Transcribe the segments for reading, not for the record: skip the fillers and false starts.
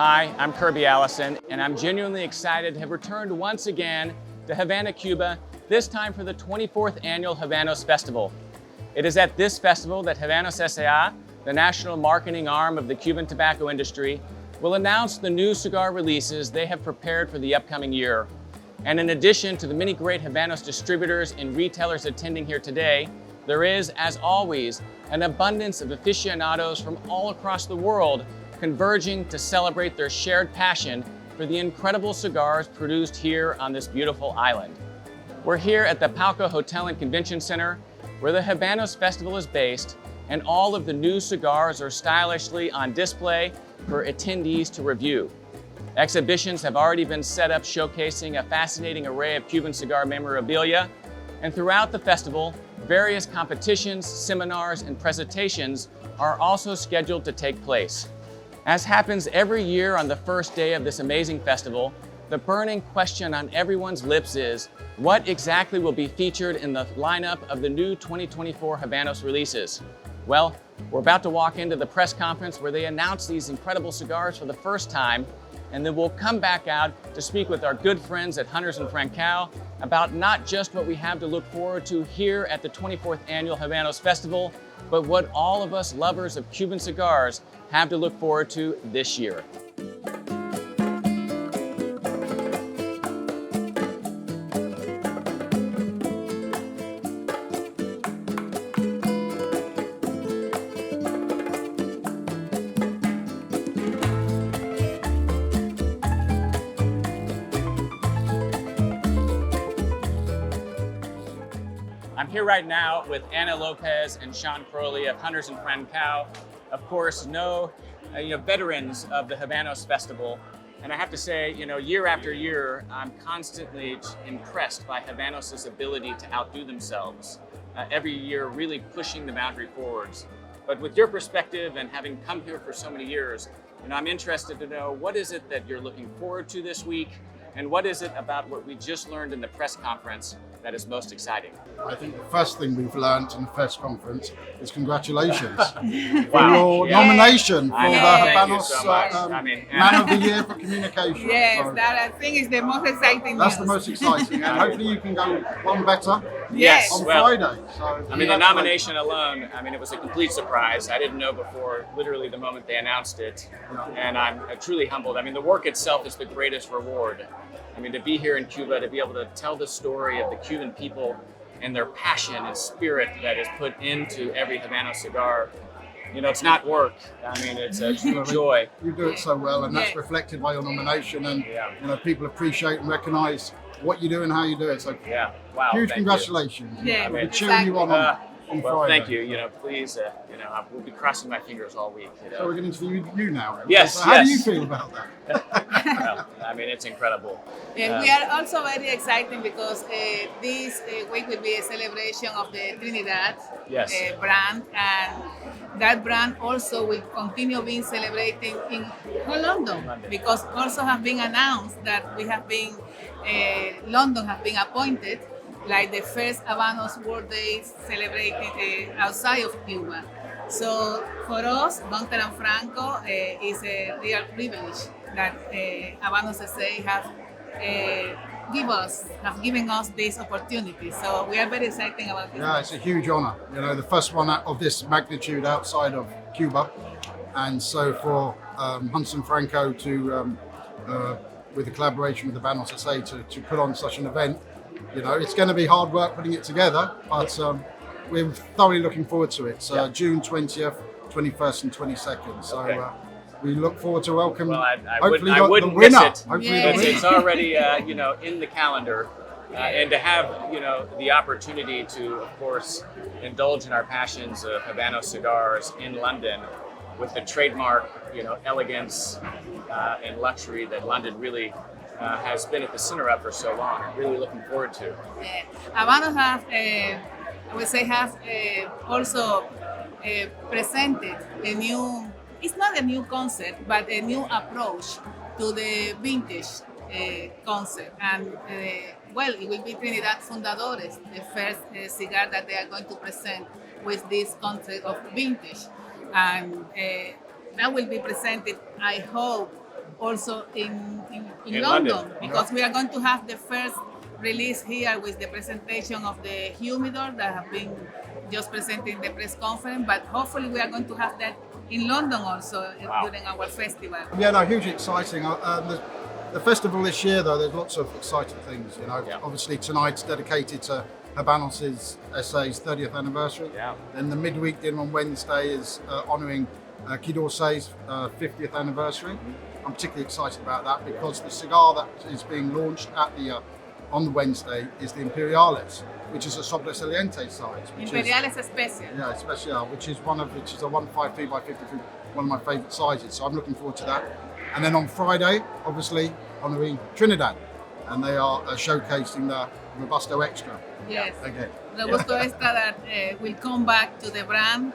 Hi, I'm Kirby Allison, and I'm genuinely excited to have returned once again to Havana, Cuba, this time for the 24th annual Habanos Festival. It is at this festival that Habanos S.A, the national marketing arm of the Cuban tobacco industry, will announce the new cigar releases they have prepared for the upcoming year. And in addition to the many great Habanos distributors and retailers attending here today, there is, as always, an abundance of aficionados from all across the world converging to celebrate their shared passion for the incredible cigars produced here on this beautiful island. We're here at the Palco Hotel and Convention Center, where the Habanos Festival is based, and all of the new cigars are stylishly on display for attendees to review. Exhibitions have already been set up showcasing a fascinating array of Cuban cigar memorabilia, and throughout the festival, various competitions, seminars, and presentations are also scheduled to take place. As happens every year on the first day of this amazing festival, the burning question on everyone's lips is, what exactly will be featured in the lineup of the new 2024 Habanos releases? Well, we're about to walk into the press conference where they announce these incredible cigars for the first time, and then we'll come back out to speak with our good friends at Hunters and Francao about not just what we have to look forward to here at the 24th annual Habanos Festival, but what all of us lovers of Cuban cigars have to look forward to this year. I'm here right now with Anna Lopez and Sean Crowley of Hunters and Francao. Of course, veterans of the Habanos Festival. And I have to say, year after year, I'm constantly impressed by Habanos' ability to outdo themselves. Every year, really pushing the boundary forwards. But with your perspective and having come here for so many years, I'm interested to know, what is it that you're looking forward to this week? And what is it about what we just learned in the press conference that is most exciting? I think the first thing we've learned in the press conference is congratulations for Wow. your nomination for the Habanos so Man of the Year for Communication. Yes, So that I think is the most exciting that's news. the most exciting, and hopefully you can go one better Yes. on Well, Friday. So the nomination alone, it was a complete surprise. I didn't know before, literally the moment they announced it. And I'm truly humbled. The work itself is the greatest reward. To be here in Cuba, to be able to tell the story of the Cuban people and their passion and spirit that is put into every Habanos cigar. It's not work. It's a true joy. You do it so well, and that's reflected by your nomination, and people appreciate and recognise what you do and how you do it. So Wow. huge thank congratulations. Yeah, We're cheering you on Well, Friday. thank you. Please, I will be crossing my fingers all week. So we're getting to you now. Yes, So how do you yes. feel about that? Well, it's incredible. And we are also very excited because this week will be a celebration of the Trinidad brand, and that brand also will continue being celebrated in London, because also have been announced that we have been, London has been appointed like the first Habanos World Days celebrated outside of Cuba. So for us, Gunter and Franco, is a real privilege that Habanos S.A have given us this opportunity. So we are very excited about this. Yeah, it's a huge honour. The first one of this magnitude outside of Cuba, and so for Hunters and Franco to, with the collaboration with the Habanos S.A, to put on such an event. It's going to be hard work putting it together, but we're thoroughly looking forward to it. So June 20th, 21st and 22nd. So we look forward to welcome. Well, I hopefully wouldn't the winner. miss it. Hopefully the winner. It's already in the calendar, and to have the opportunity to, of course, indulge in our passions of Habanos cigars in London with the trademark elegance and luxury that London really has been at the center of for so long. I'm really looking forward to. Habanos have also presented a new, it's not a new concept, but a new approach to the vintage concept. And it will be Trinidad Fundadores, the first cigar that they are going to present with this concept of vintage. And that will be presented, I hope, also in In London, London. because we are going to have the first release here with the presentation of the humidor that have been just presented in the press conference, but hopefully we are going to have that in London also during our festival. Yeah, no, hugely exciting. The festival this year, though, there's lots of exciting things. Obviously tonight's dedicated to Habanos S.A.'s 30th anniversary. Yeah. Then the midweek dinner on Wednesday is honouring Cigar's 50th anniversary. I'm particularly excited about that because the cigar that is being launched at the on the Wednesday is the Imperiales, which is a sobresaliente size. Imperiales Especial. Yeah, Especial, which is a 153 by 53, one of my favourite sizes. So I'm looking forward to that. And then on Friday, obviously, honouring Trinidad, and they are showcasing the Robusto Extra. Yes. Again. Robusto Extra that will come back to the brand,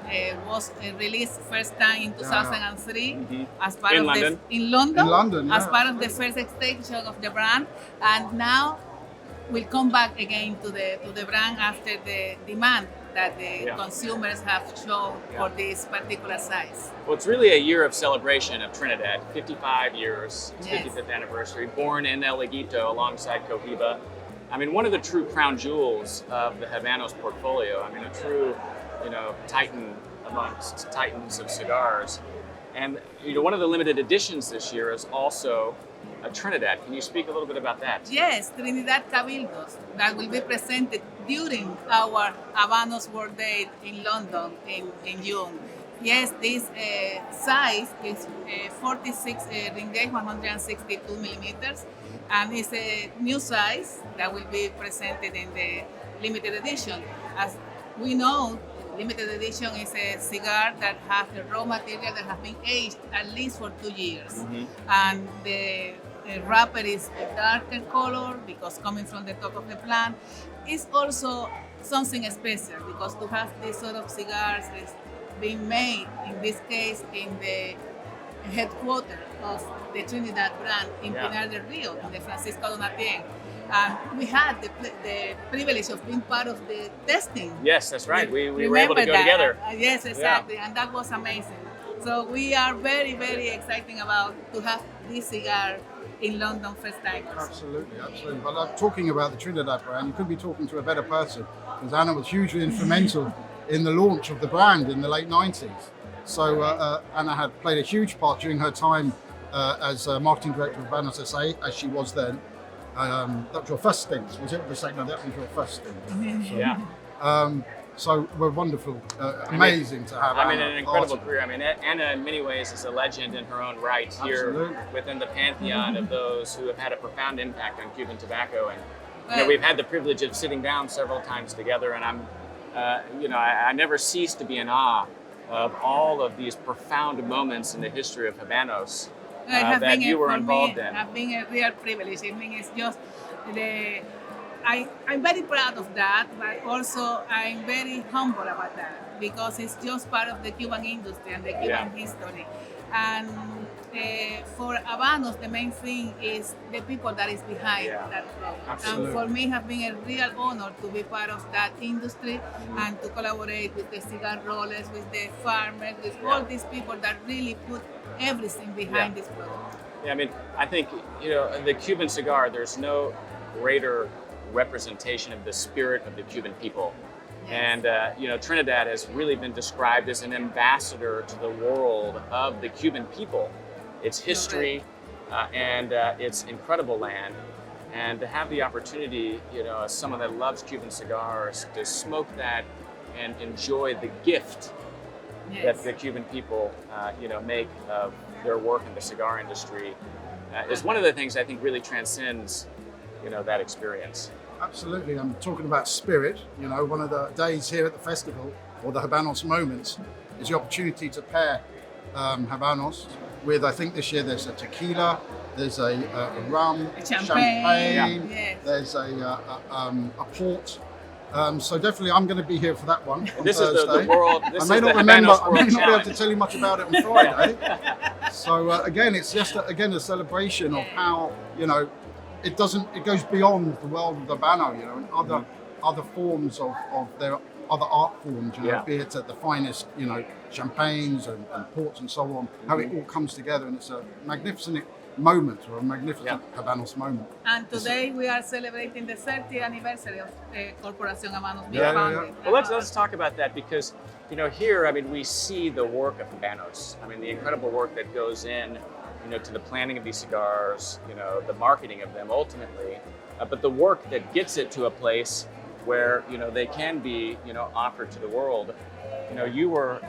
was released first time in 2003 as part in of London. In London, as yeah. part of the first extension of the brand, and now will come back again to the brand after the demand that the consumers have shown for this particular size. Well, it's really a year of celebration of Trinidad, 55 years, its 55th anniversary, born in El Higuito alongside Cohiba. I mean, one of the true crown jewels of the Habanos portfolio. I mean, a true, titan amongst titans of cigars. And, one of the limited editions this year is also Trinidad. Can you speak a little bit about that? Yes, Trinidad Cabildos that will be presented during our Habanos World Day in London in June. Yes, this size is 46 ring gauge, 162 millimeters, and it's a new size that will be presented in the limited edition. As we know, limited edition is a cigar that has a raw material that has been aged at least for 2 years, and the wrapper is a darker color because coming from the top of the plant. It's also something special because to have this sort of cigars is being made, in this case, in the headquarters of the Trinidad brand in Pinar del Rio, in the Francisco Donatien. And we had the privilege of being part of the testing. Yes, that's right. We were able to go together. Yes, exactly. And that was amazing. So we are very, very excited about to have this cigar in London first time. Absolutely, absolutely. But talking about the Trinidad brand, you couldn't be talking to a better person, because Anna was hugely instrumental in the launch of the brand in the late 90s. So Anna had played a huge part during her time as marketing director of Habanos S.A, as she was then. That was your first stint, was it? The second, no, that was your first stint. So, so we're wonderful, amazing to have Anna. An incredible career. Anna in many ways is a legend in her own right here within the pantheon of those who have had a profound impact on Cuban tobacco. And we've had the privilege of sitting down several times together, and I never cease to be in awe of all of these profound moments in the history of Habanos that you were involved in. It has been a real privilege. I mean, it's just I'm very proud of that, but also I'm very humble about that because it's just part of the Cuban industry and the Cuban history. And for Habanos, the main thing is the people that is behind that product. Absolutely. And for me, it has been a real honor to be part of that industry and to collaborate with the cigar rollers, with the farmers, with all these people that really put everything behind this product. Yeah, I think, the Cuban cigar, there's no greater representation of the spirit of the Cuban people. And, Trinidad has really been described as an ambassador to the world of the Cuban people, its history, and its incredible land. And to have the opportunity, as someone that loves Cuban cigars, to smoke that and enjoy the gift that the Cuban people, make of their work in the cigar industry, is one of the things I think really transcends, that experience. Absolutely. I'm talking about spirit. One of the days here at the festival, or the Habanos moments, is the opportunity to pair Habanos with, I think this year there's a tequila, there's a rum, champagne, there's a port. So definitely I'm going to be here for that one on this Thursday. Is the world. This I may is not the remember. Habanos I may World not be able to Challenge. tell you much about it on Friday. So again, it's just a celebration of how it goes beyond the world of the Habano, and other forms of their other art forms, be it at the finest, champagnes and ports and so on, how it all comes together, and it's a magnificent moment, or a magnificent Habanos moment. And today we are celebrating the 30th anniversary of Corporación Habanos being Yeah, founded. Well, let's talk about that, because here, I mean, we see the work of Habanos. I mean, the incredible work that goes in, to the planning of these cigars, the marketing of them ultimately, but the work that gets it to a place where they can be offered to the world. You were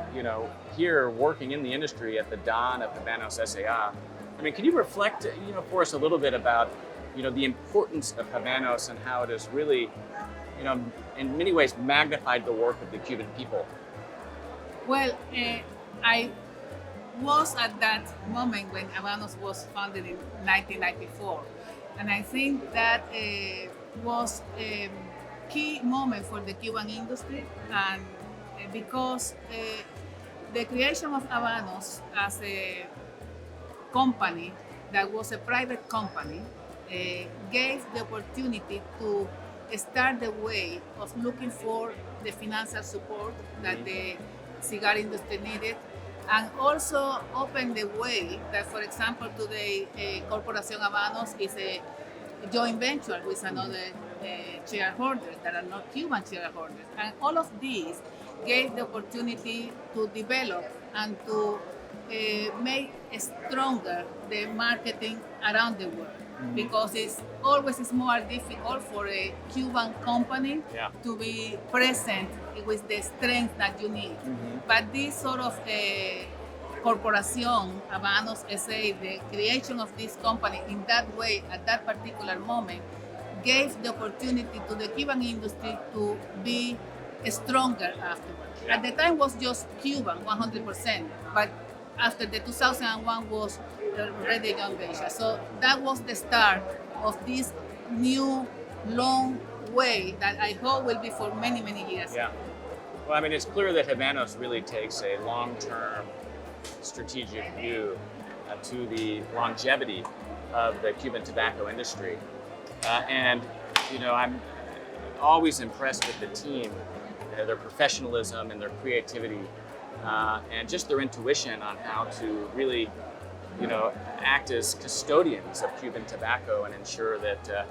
here working in the industry at the dawn of Habanos S.A. I mean, can you reflect for us a little bit about the importance of Habanos and how it has really in many ways magnified the work of the Cuban people? Well, I was at that moment when Habanos was founded in 1994, and I think that was a key moment for the Cuban industry, and because the creation of Habanos as a company that was a private company gave the opportunity to start the way of looking for the financial support that the cigar industry needed, and also opened the way that, for example, today Corporación Habanos is a joint venture with another shareholders that are not Cuban shareholders. And all of these gave the opportunity to develop and to make stronger the marketing around the world. Because it's always more difficult for a Cuban company to be present with the strength that you need. But this sort of Corporación Habanos S.A., the creation of this company in that way at that particular moment, gave the opportunity to the Cuban industry to be stronger afterwards. At the time was just Cuban, 100%, but after the 2001 was already a joint venture. So that was the start of this new, long way that I hope will be for many, many years. Yeah. Well, I mean, it's clear that Habanos really takes a long-term strategic view to the longevity of the Cuban tobacco industry. And I'm always impressed with the team, their professionalism and their creativity, and just their intuition on how to really, act as custodians of Cuban tobacco and ensure that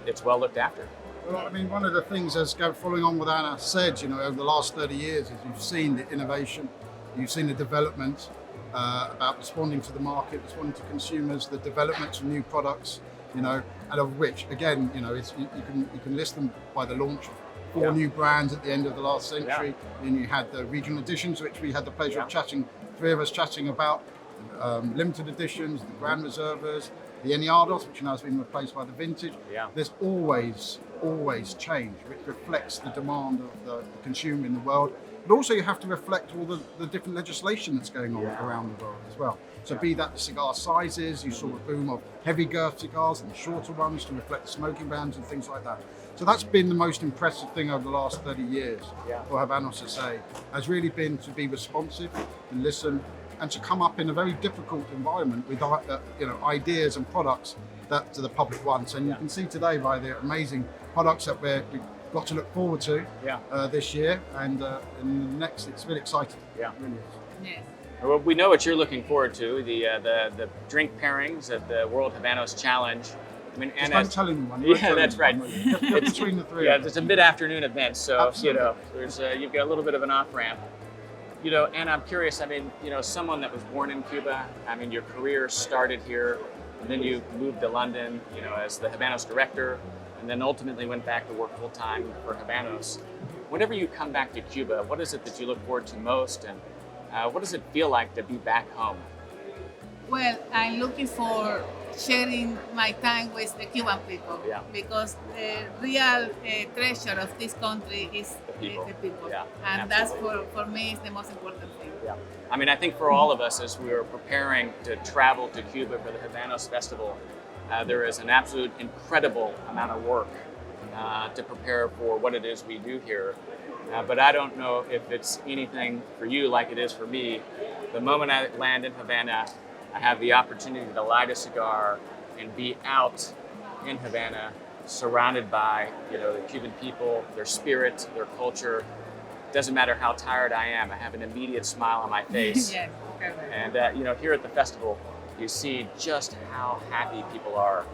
it's well looked after. Well, I mean, one of the things, as following on what Anna said, over the last 30 years, is you've seen the innovation, you've seen the development about responding to the market, responding to consumers, the development of new products, and of which, again, you can list them by the launch of 4 new brands at the end of the last century. Then you had the regional editions, which we had the pleasure of three of us chatting about, limited editions, the Grand Reservas, the Eniados, which now has been replaced by the Vintage. There's always change, which reflects the demand of the consumer in the world. But also you have to reflect all the different legislation that's going on around the world as well. So be that the cigar sizes, you saw a boom of heavy girth cigars and shorter ones to reflect the smoking bans and things like that. So that's been the most impressive thing over the last 30 years for Habanos S.A. has really been to be responsive and listen and to come up in a very difficult environment with ideas and products that the public wants. And you can see today by the amazing products that we've got to look forward to this year and in the next. It's really exciting. Yeah, it really is. Yes. Well, we know what you're looking forward to, the drink pairings at the World Habanos Challenge. I mean, and I'm telling you one. Yeah, that's right. It's between the three. Yeah, it's a mid-afternoon event, so Absolutely. there's you've got a little bit of an off-ramp. And I'm curious. I mean, someone that was born in Cuba. I mean, your career started here, and then you moved to London, as the Habanos director, and then ultimately went back to work full-time for Habanos. Whenever you come back to Cuba, what is it that you look forward to most, and what does it feel like to be back home? Well, I'm looking for sharing my time with the Cuban people because the real treasure of this country is the people. Yeah, and absolutely. That's for me is the most important thing. Yeah. I mean, I think for all of us, as we were preparing to travel to Cuba for the Habanos Festival, there is an absolute incredible amount of work to prepare for what it is we do here. But I don't know if it's anything for you like it is for me. The moment I land in Havana, I have the opportunity to light a cigar and be out in Havana, surrounded by the Cuban people, their spirit, their culture. Doesn't matter how tired I am, I have an immediate smile on my face. Yes, and here at the festival, you see just how happy people are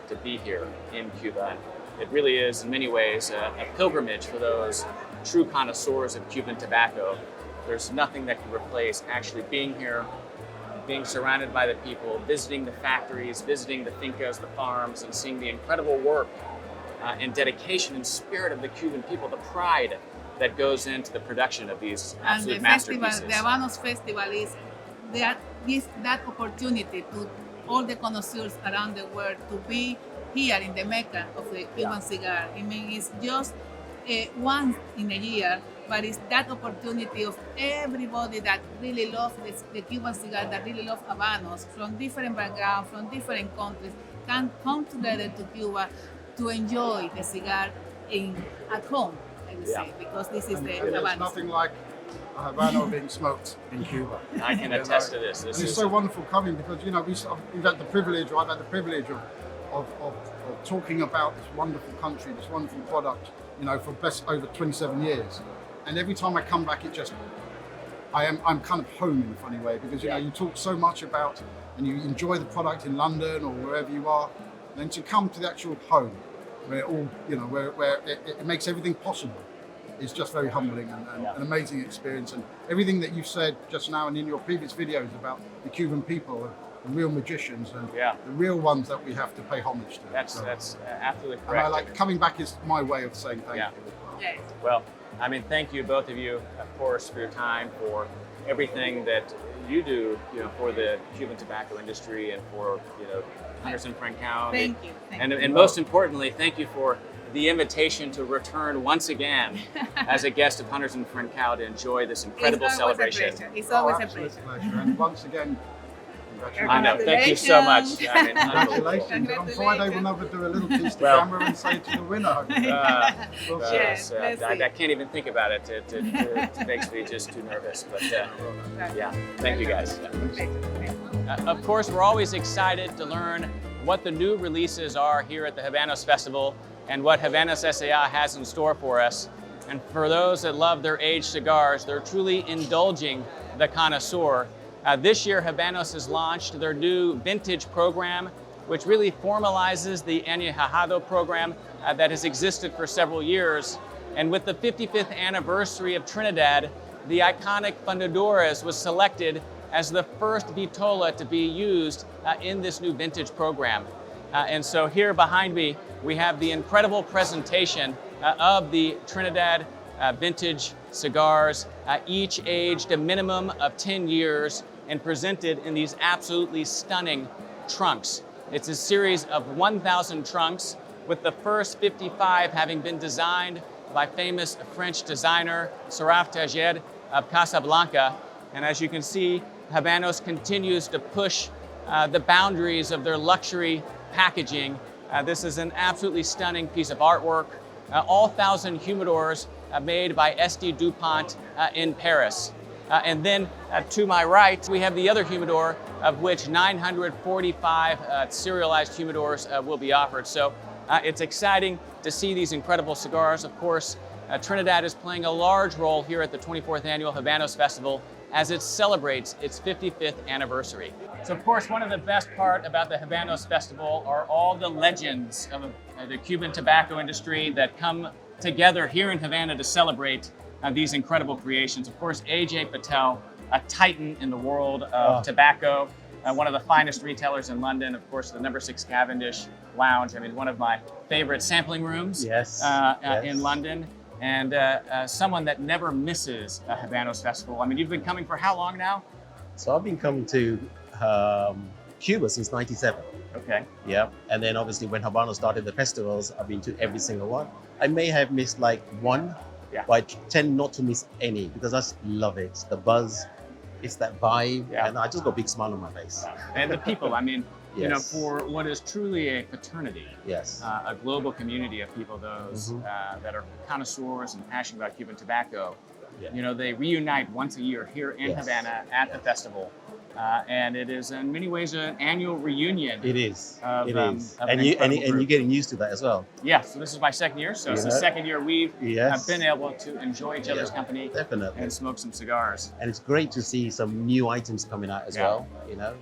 to be here in Cuba. It really is, in many ways, a pilgrimage for those true connoisseurs of Cuban tobacco. There's nothing that can replace actually being here, being surrounded by the people, visiting the factories, visiting the fincas, the farms, and seeing the incredible work and dedication and spirit of the Cuban people, the pride that goes into the production of these absolute masterpieces. The Habanos Festival is that opportunity to all the connoisseurs around the world to be here in the Mecca of the Cuban cigar. I mean, it's just once in a year, but it's that opportunity of everybody that really loves the Cuban cigar, that really love Habanos, from different backgrounds, from different countries, can come together to Cuba to enjoy the cigar at home, I would say, because this is the Habanos. There's nothing like a Habano being smoked in Cuba. I can attest to this. It's so wonderful coming because, you know, we've had the privilege, or I've had the privilege of talking about this wonderful country, this wonderful product, you know, for over 27 years. And every time I come back, I'm kind of home in a funny way because, you know, you talk so much about and you enjoy the product in London or wherever you are, and then to come to the actual home where it all, you know, where it makes everything possible. It's just very humbling and an amazing experience. And everything that you've said just now and in your previous videos about the Cuban people are the real magicians and the real ones that we have to pay homage to. That's absolutely correct. And I like coming back is my way of saying thank you. Yes. Well, I mean, thank you, both of you, of course, for your time, for everything that you do, you know, for the Cuban tobacco industry and for, you know, Hunters and Francao. Thank you. And most importantly, thank you for the invitation to return once again as a guest of Hunters and Francao to enjoy this incredible celebration. It's always a pleasure. And once again, congratulations. I know. Thank you so much. I mean, congratulations. And on Friday, we'll never do a little piece to camera and say to the winner. I can't even think about it. It makes me just too nervous. But yeah, thank you guys. Of course, we're always excited to learn what the new releases are here at the Habanos Festival and what Habanos S.A. has in store for us. And for those that love their aged cigars, they're truly indulging the connoisseur. This year, Habanos has launched their new vintage program, which really formalizes the Añejado program that has existed for several years. And with the 55th anniversary of Trinidad, the iconic Fundadores was selected as the first vitola to be used in this new vintage program. And so here behind me, we have the incredible presentation of the Trinidad vintage cigars, each aged a minimum of 10 years and presented in these absolutely stunning trunks. It's a series of 1,000 trunks, with the first 55 having been designed by famous French designer Saraf Tajed of Casablanca. And as you can see, Habanos continues to push the boundaries of their luxury packaging. This is an absolutely stunning piece of artwork. All 1,000 humidors made by S.D. DuPont in Paris. And then to my right, we have the other humidor, of which 945 serialized humidors will be offered. So it's exciting to see these incredible cigars. Of course, Trinidad is playing a large role here at the 24th Annual Habanos Festival as it celebrates its 55th anniversary. So of course, one of the best part about the Habanos Festival are all the legends of the Cuban tobacco industry that come together here in Havana to celebrate these incredible creations. Of course, A.J. Patel, a titan in the world of tobacco, one of the finest retailers in London. Of course, the No. 6 Cavendish Lounge. I mean, one of my favorite sampling rooms in London. And someone that never misses a Habanos Festival. I mean, you've been coming for how long now? So I've been coming to Cuba since '97. Okay. Yeah, and then obviously when Habanos started the festivals, I've been to every single one. I may have missed like one, but I tend not to miss any because I just love it. The buzz, it's that vibe, and I just got a big smile on my face. And the people, I mean, you know, for what is truly a fraternity, a global community of people, those that are connoisseurs and passionate about Cuban tobacco, you know, they reunite once a year here in Havana at the festival. And it is in many ways an annual reunion. It is. Of, it is. And you're getting used to that as well. Yeah, so this is my second year. So it's the second year we've been able to enjoy each other's company and smoke some cigars. And it's great to see some new items coming out as well, you know.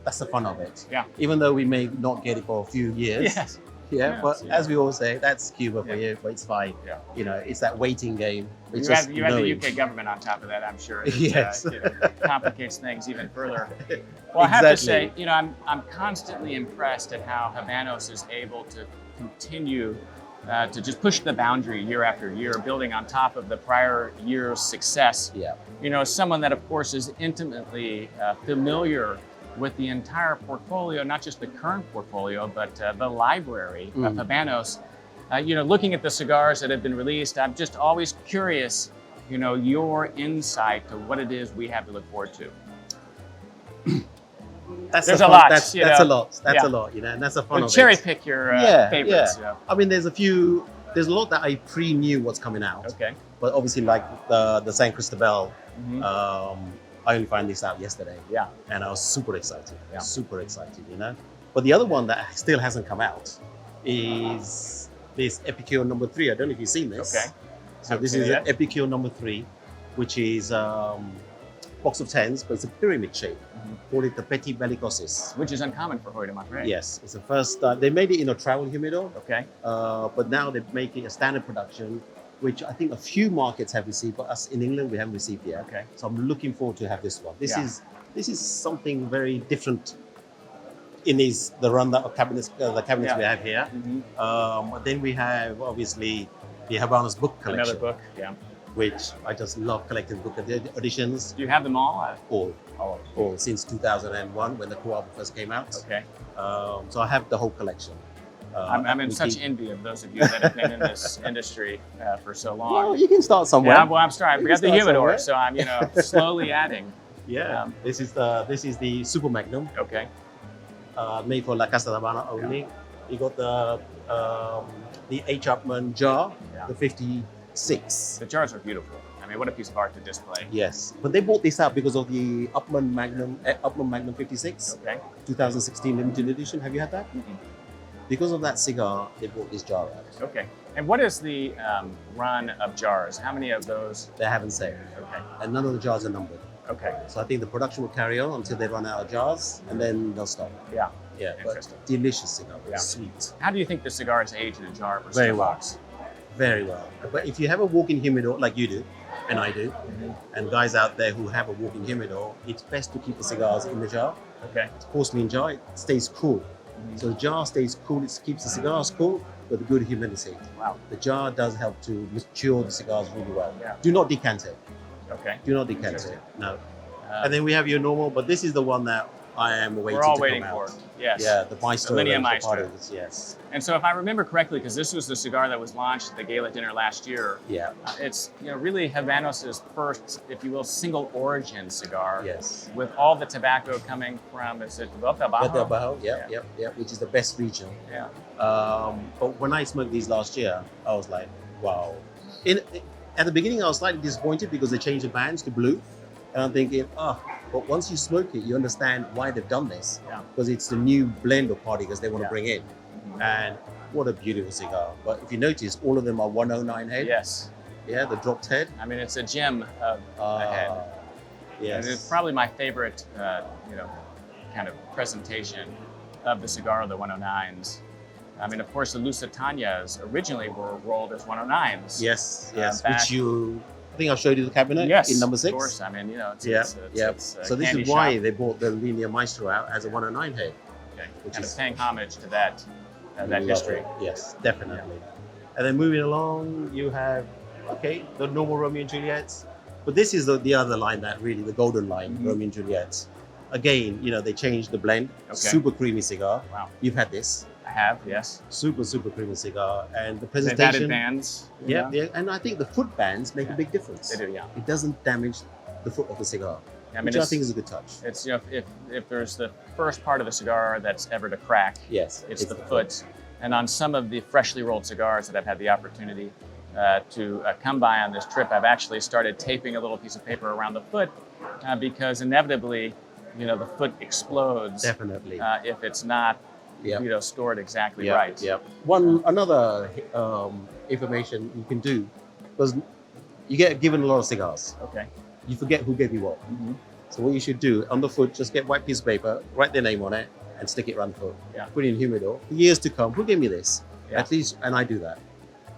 that's the fun of it. Yeah. Even though we may not get it for a few years. Yes. Yeah, but yeah. as we all say, that's Cuba for you, but it's fine. Yeah. You know, it's that waiting game. It's You just have the knowing. UK government on top of that, I'm sure. It, Yes. complicates things even further. Well, I have to say, Exactly. I'm constantly impressed at how Habanos is able to continue to just push the boundary year after year, building on top of the prior year's success. Yeah. As someone that, of course, is intimately familiar with the entire portfolio, not just the current portfolio, but the library of Habanos. Looking at the cigars that have been released, I'm just always curious, your insight to what it is we have to look forward to. There's a lot. That's a lot. That's a lot, and that's a fun of cherry it. pick your favorites. Yeah. I mean, there's a lot that I pre-knew what's coming out. Okay. But obviously, like the San Cristobal, I only found this out yesterday. Yeah. And I was super excited. Yeah. Super excited, But the other one that still hasn't come out is this Epicure number 3. I don't know if you've seen this. Okay. So this is an Epicure number 3, which is box of 10s, but it's a pyramid shape. Call it the Petit Bellicosis. Which is uncommon for Hoyt, right? Yes, it's the first. They made it in a travel humidor. Okay. But now they're making a standard production, which I think a few markets have received, but us in England we haven't received yet. Okay. So I'm looking forward to have this one. This is something very different in the run of cabinets, the cabinets we have here. Then we have obviously the Habanos book collection. Another book, which I just love collecting book editions. Do you have them all? All since 2001 when the Cuban first came out. Okay. So I have the whole collection. I'm in such envy of those of you that have been in this industry for so long. Well, you can start somewhere. Yeah, well, I'm sorry, I forgot the humidor, somewhere. so I'm slowly adding. Yeah. This is the Super Magnum, Okay. made for La Casa de Habano only. You got the H. Upman jar, the 56. The jars are beautiful. I mean, what a piece of art to display. Yes, but they bought this out because of the Upman Magnum 56, Okay. 2016 limited edition. Have you had that? Because of that cigar, they brought this jar out. Okay. And what is the run of jars? How many of those? They haven't said. Okay. And none of the jars are numbered. Okay. So I think the production will carry on until they run out of jars, and then they'll stop. Yeah. Yeah, Interesting. but delicious cigar, Yeah. sweet. How do you think the cigars age in a jar versus Very a well. box? Very well. But if you have a walk-in humidor like you do, and I do, and guys out there who have a walk-in humidor, it's best to keep the cigars in the jar. Okay. It's porcelain jar, it stays cool. So the jar stays cool, it keeps the cigars cool with a good humidity. Wow. The jar does help to mature the cigars really well. Yeah. Do not decant it. Okay. Do not decant Interesting. it. No. And then we have your normal, but this is the one that I am waiting We're all to waiting come for. out. Yes. Yeah, the Maestro. Linea range, the Maestro. Pardos, yes. And so, if I remember correctly, because this was the cigar that was launched at the gala dinner last year, Yeah. it's really Habanos' first, if you will, single origin cigar. Yes. With all the tobacco coming from, is it Bota Bajo? Bota Bajo, yeah, which is the best region. Yeah. But when I smoked these last year, I was like, wow. At the beginning, I was slightly disappointed because they changed the bands to blue. And I'm thinking, but once you smoke it, you understand why they've done this. Yeah. Because it's the new blend of particles they want to bring in. And what a beautiful cigar. But if you notice, all of them are 109 head. Yes. Yeah, the dropped head. I mean, it's a gem of a head. Yes. And it's probably my favorite, kind of presentation of the cigar, the 109s. I mean, of course, the Lusitanas originally were rolled as 109s. Yes, back- which I think I showed you the cabinet in number 6. Of course. I mean, it's So this is why they bought the Linea Maestro out as a 109 head. Okay. Which Kind is- of paying homage to that Love history. it. Yes, definitely. And then moving along, you have, the normal Romeo and Juliets. But this is the other line that really, the golden line, Romeo and Juliets. Again, they changed the blend. Okay. Super creamy cigar. Wow. You've had this. I have, yes. Super creamy cigar. And the They've presentation. added bands. Yeah, and I think the foot bands make a big difference. They do, yeah. It doesn't damage the foot of the cigar, I mean, which I think is a good touch. It's if there's the first part of the cigar that's ever to crack, Yes, it's the foot. And on some of the freshly rolled cigars that I've had the opportunity to come by on this trip, I've actually started taping a little piece of paper around the foot because inevitably, the foot explodes. Definitely. If it's not, stored exactly right. Yep. Another information you can do, because you get given a lot of cigars. Okay. You forget who gave you what. So what you should do on the foot, just get white piece of paper, write their name on it, and stick it around the foot. Yeah. Put it in humidor. For years to come, who gave me this? Yeah. At least, and I do that.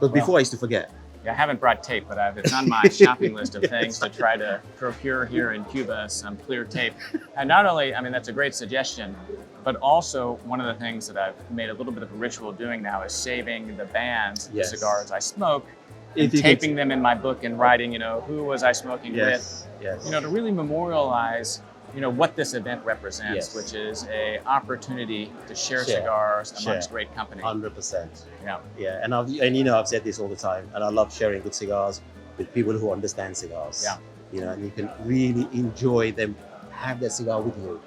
But before I used to forget. Yeah, I haven't brought tape, but it's on my shopping list of things to try to procure here in Cuba, some clear tape. And not only, I mean, that's a great suggestion, but also one of the things that I've made a little bit of a ritual doing now is saving the bands, the cigars I smoke, and taping them in my book and writing, you know, who was I smoking with, you know, to really memorialize, you know, what this event represents, which is a opportunity to share cigars amongst great company. 100%. Yeah. Yeah, and you know, I've said this all the time, and I love sharing good cigars with people who understand cigars. Yeah. You know, and you can really enjoy them, have that cigar with you.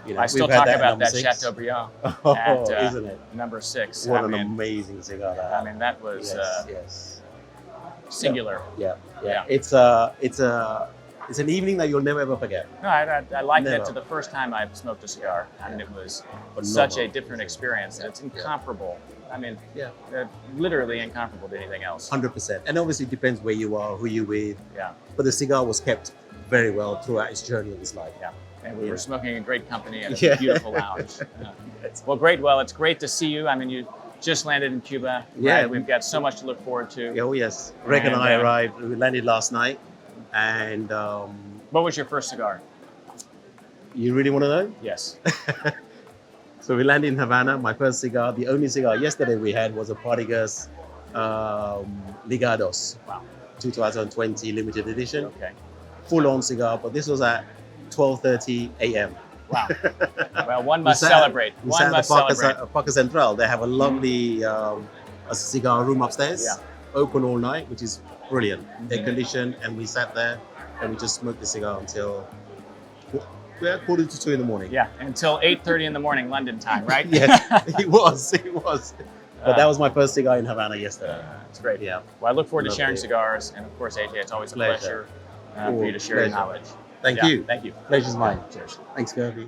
You know, I still talk about that Chateaubriand at isn't it? number 6. What an amazing cigar that. I mean, that was singular. Yeah. It's an evening that you'll never ever forget. No, I liked it to the first time I smoked a cigar. I mean, it was such a different experience. And it's incomparable. I mean, literally incomparable to anything else. 100%. And obviously it depends where you are, who you're with. Yeah. But the cigar was kept very well throughout its journey of his life. Yeah. And we were smoking in great company at a beautiful lounge. Well, great. Well, it's great to see you. I mean, you just landed in Cuba. Yeah. Right? We've got so much to look forward to. Oh, yes. Greg and I arrived. We landed last night. And what was your first cigar? You really want to know? Yes. So we landed in Havana. My first cigar, the only cigar yesterday we had was a CIGARS Ligados. Wow. 2020 limited edition. Okay. Full-on cigar, but this was at 12:30 a.m. Wow. Well, one must celebrate. One must celebrate. Parque Central. They have a lovely a cigar room upstairs. Yeah. Open all night, which is brilliant. Air conditioned, and we sat there and we just smoked the cigar until 1:45 in the morning. Yeah, until 8:30 in the morning London time, right? Yes, it was. But that was my first cigar in Havana yesterday. It's great. Yeah. Well, I look forward to sharing cigars, and of course, AJ, it's always a pleasure for you to share your knowledge. Thank you. Thank you. Pleasure's mine. Cheers. Thanks, Kirby.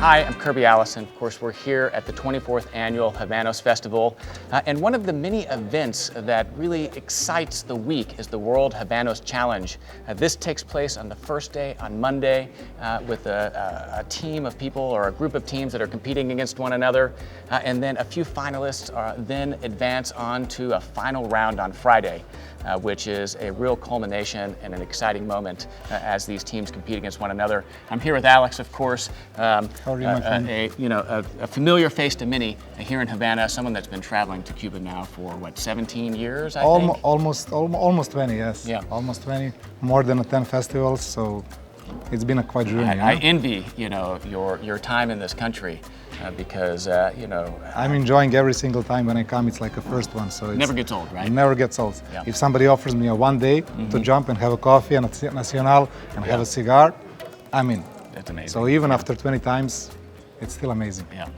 Hi, I'm Kirby Allison. Of course, we're here at the 24th Annual Habanos Festival. And one of the many events that really excites the week is the World Habanos Challenge. This takes place on the first day, on Monday, with a team of people or a group of teams that are competing against one another. And then a few finalists then advance on to a final round on Friday, which is a real culmination and an exciting moment as these teams compete against one another. I'm here with Alex, of course. How are you, my friend? A familiar face to many here in Havana, someone that's been traveling to Cuba now for, what, 17 years, I think? Almost 20, yes. Yeah. Almost 20, more than 10 festivals, so it's been a quite journey. I envy, your time in this country because, I'm enjoying every single time when I come. It's like a first one, so it never gets old, right? It never gets old. Yeah. If somebody offers me a one day to jump and have a coffee and a nacional and have a cigar, I'm in. That's amazing. So even after 20 times, it's still amazing. Yeah.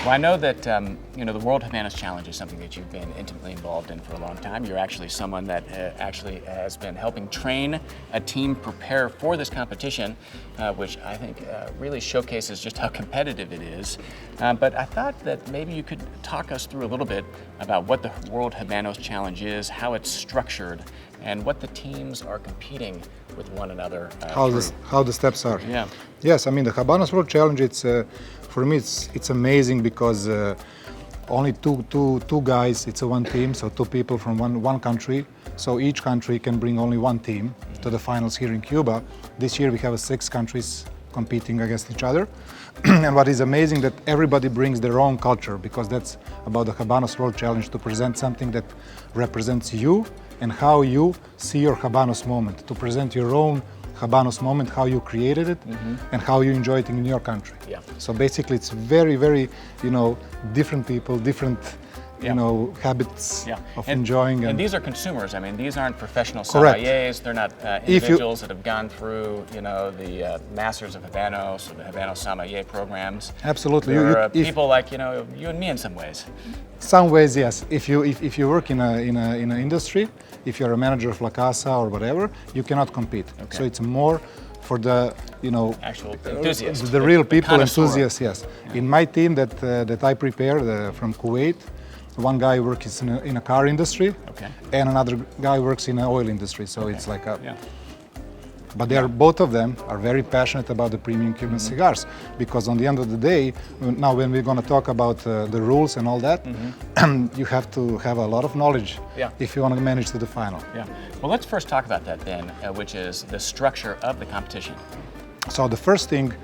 Well, I know that the World Habanos Challenge is something that you've been intimately involved in for a long time. You're actually someone that actually has been helping train a team prepare for this competition, which I think really showcases just how competitive it is. But I thought that maybe you could talk us through a little bit about what the World Habanos Challenge is, how it's structured, and what the teams are competing with one another. How the steps are. Yeah. Yes, I mean the Habanos World Challenge. It's for me it's amazing because only two guys. It's a one team, so two people from one country. So each country can bring only one team to the finals here in Cuba. This year we have 6 countries competing against each other. And what is amazing that everybody brings their own culture, because that's about the Habanos World Challenge, to present something that represents you and how you see your Habanos moment, to present your own Habanos moment, how you created it and how you enjoy it in your country. Yeah. So basically it's very, very, different people, different habits of enjoying. And these are consumers. I mean, these aren't professional Correct. sommeliers. They're not individuals that have gone through, the Masters of Habanos or the Habano sommelier programs. Absolutely. They're people like you and me in some ways. Some ways, yes. If you work in an industry, if you're a manager of La Casa or whatever, you cannot compete. Okay. So it's more for the actual enthusiasts, the real people, connoisseur. enthusiasts. Yes. Yeah. In my team that I prepare from Kuwait, one guy works in a car industry, and another guy works in the oil industry. So it's like a. Yeah. But both of them are very passionate about the premium Cuban cigars, because on the end of the day, now when we're going to talk about the rules and all that, you have to have a lot of knowledge if you want to manage to the final. Yeah. Well, let's first talk about that then, which is the structure of the competition. So the first thing,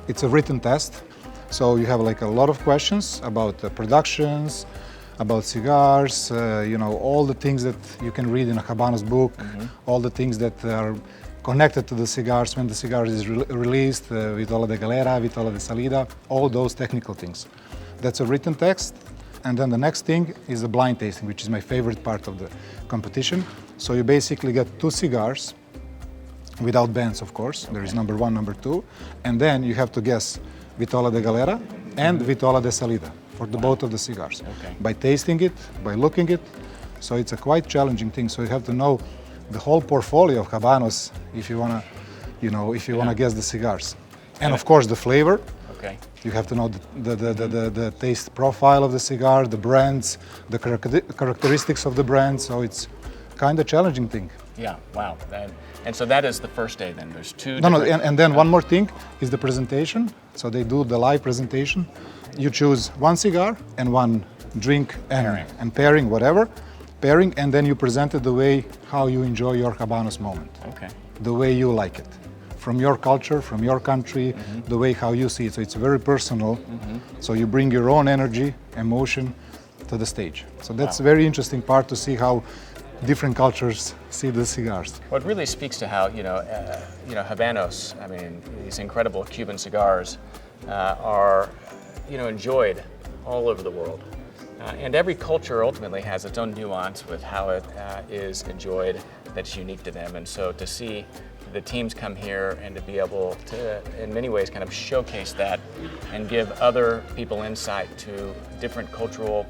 it's a written test. So you have like a lot of questions about productions, about cigars, all the things that you can read in a Habanos book, all the things that are connected to the cigars when the cigar is released, vitola de galera, vitola de salida, all those technical things. That's a written text. And then the next thing is the blind tasting, which is my favorite part of the competition. So you basically get 2 cigars, without bands, of course. There is number 1, number 2. And then you have to guess vitola de galera and vitola de salida for both of the cigars. By tasting it, by looking it. So it's a quite challenging thing. So you have to know the whole portfolio of Habanos if you wanna, wanna guess the cigars, and of course the flavor. You have to know the taste profile of the cigar, the brands, the characteristics of the brand. So it's kind of challenging thing. Yeah. Wow. And so that is the first day. Then there's 2. No. And then one more thing is the presentation. So they do the live presentation. You choose 1 cigar and 1 drink and pairing, whatever. Pairing, and then you present it the way how you enjoy your Habanos moment. The way you like it. From your culture, from your country, the way how you see it. So it's very personal. So you bring your own energy, emotion to the stage. So that's a very interesting part to see how different cultures see the cigars. Well, it really speaks to how, Habanos, I mean, these incredible Cuban cigars are, enjoyed all over the world. And every culture ultimately has its own nuance with how it is enjoyed that's unique to them. And so to see the teams come here and to be able to, in many ways, kind of showcase that and give other people insight to different cultural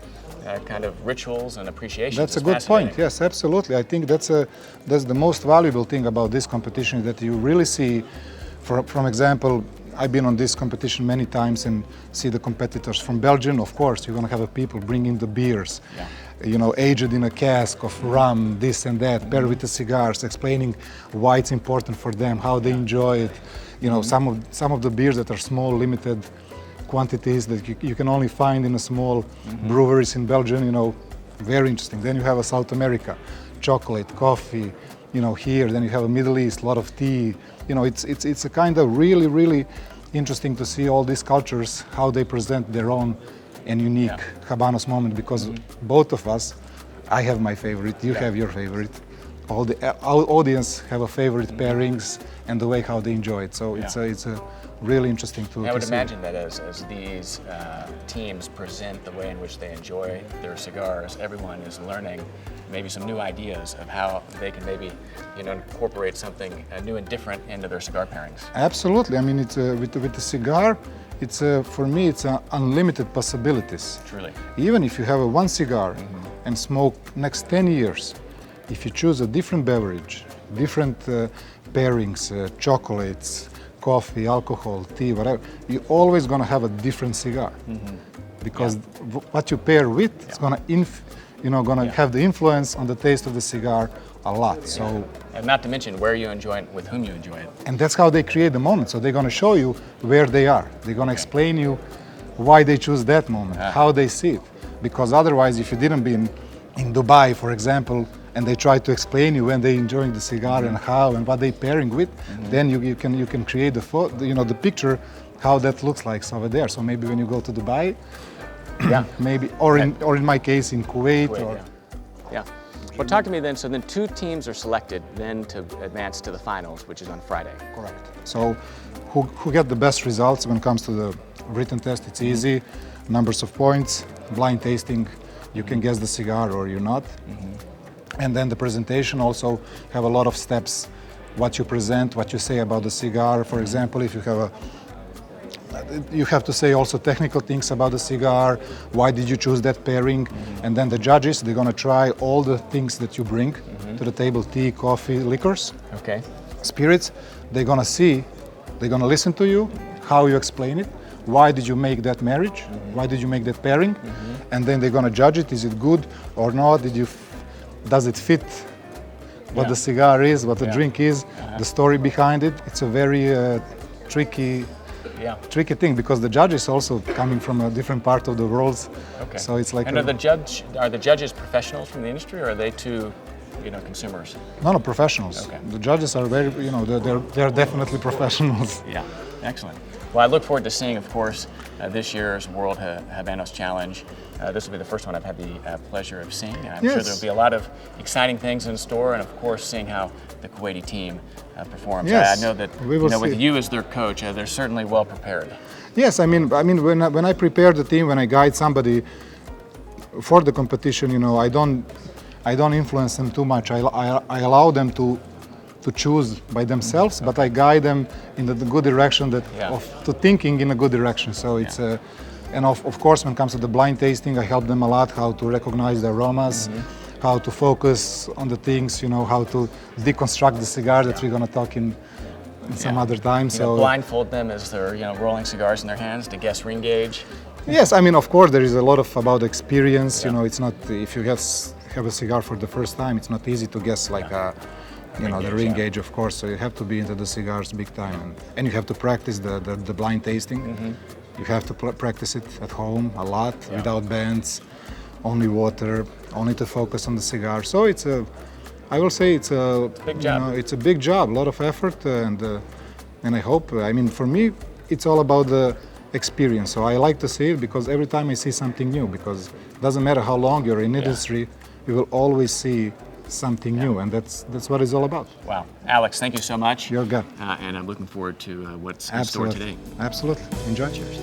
kind of rituals and appreciations. That's a good point. Yes, absolutely. I think that's the most valuable thing about this competition, that you really see, from example, I've been on this competition many times and see the competitors from Belgium. Of course, you're going to have people bringing the beers, aged in a cask of rum, this and that, paired with the cigars, explaining why it's important for them, how they enjoy it. Some of the beers that are small, limited quantities that you can only find in a small breweries in Belgium. Very interesting. Then you have a South America, chocolate, coffee. Here, then you have a Middle East, a lot of tea. It's a kind of really interesting to see all these cultures, how they present their own and unique Habanos moment, because both of us, I have my favorite, you have your favorite, our audience have a favorite pairings and the way how they enjoy it. So it's a really interesting to see. I would imagine that as these teams present the way in which they enjoy their cigars, everyone is learning maybe some new ideas of how they can maybe incorporate something new and different into their cigar pairings. Absolutely. I mean, it's with the cigar, it's for me it's unlimited possibilities. Truly. Even if you have one cigar and smoke next 10 years, if you choose a different beverage, different pairings, chocolates, coffee, alcohol, tea, whatever, you're always going to have a different cigar, because what you pair with is going to have the influence on the taste of the cigar a lot. So, and not to mention where you enjoy it, with whom you enjoy it. And that's how they create the moment. So they're going to show you where they are. They're going to explain you why they choose that moment, how they see it. Because otherwise, if you didn't be in Dubai, for example, and they try to explain you when they're enjoying the cigar and how and what they're pairing with, then you can create the picture how that looks like over there. So maybe when you go to Dubai, maybe, or in my case in Kuwait. Well, talk to me then. So then 2 teams are selected then to advance to the finals, which is on Friday. Correct. So who get the best results when it comes to the written test? It's easy. Numbers of points, blind tasting, You can guess the cigar or you're not. And then the presentation also have a lot of steps. What you present, what you say about the cigar. For example, if you have you have to say also technical things about the cigar. Why did you choose that pairing? And then the judges, they're gonna try all the things that you bring to the table: tea, coffee, liquors, spirits. They're gonna see, they're gonna listen to you, how you explain it. Why did you make that marriage? Why did you make that pairing? And then they're gonna judge it. Is it good or not? Does it fit what the cigar is, what the drink is, the story behind it? It's a very tricky thing, because the judge is also coming from a different part of the world. So it's like. And are the judges professionals from the industry, or are they too, consumers? No, professionals. The judges are very, they're definitely professionals. Yeah, excellent. Well, I look forward to seeing, of course, this year's World Habanos Challenge. This will be the first one I've had the pleasure of seeing, and I'm sure there'll be a lot of exciting things in store, and of course, seeing how the Kuwaiti team performs. Yes, I know that with you as their coach, they're certainly well prepared. Yes, I mean, when I prepare the team, when I guide somebody for the competition, I don't influence them too much. I allow them to choose by themselves, but I guide them in the good direction to thinking in a good direction. So it's and of course, when it comes to the blind tasting, I help them a lot how to recognize the aromas, how to focus on the things, how to deconstruct the cigar that we're going to talk in some other time. So blindfold them as they're rolling cigars in their hands to guess ring gauge. Yes, I mean, of course, there is a lot about experience. It's not, if you have a cigar for the first time, it's not easy to guess like the ring gauge, of course. So you have to be into the cigars big time, and you have to practice the blind tasting. You have to practice it at home a lot, without bands, only water, only to focus on the cigar. So I will say it's a big job. It's a big job, a lot of effort, and I hope. I mean, for me, it's all about the experience. So I like to see it, because every time I see something new, because it doesn't matter how long you're in industry, you will always see something new, and that's what it's all about. Wow. Alex, thank you so much. You're good. And I'm looking forward to what's in store today. Absolutely. Enjoy. Cheers.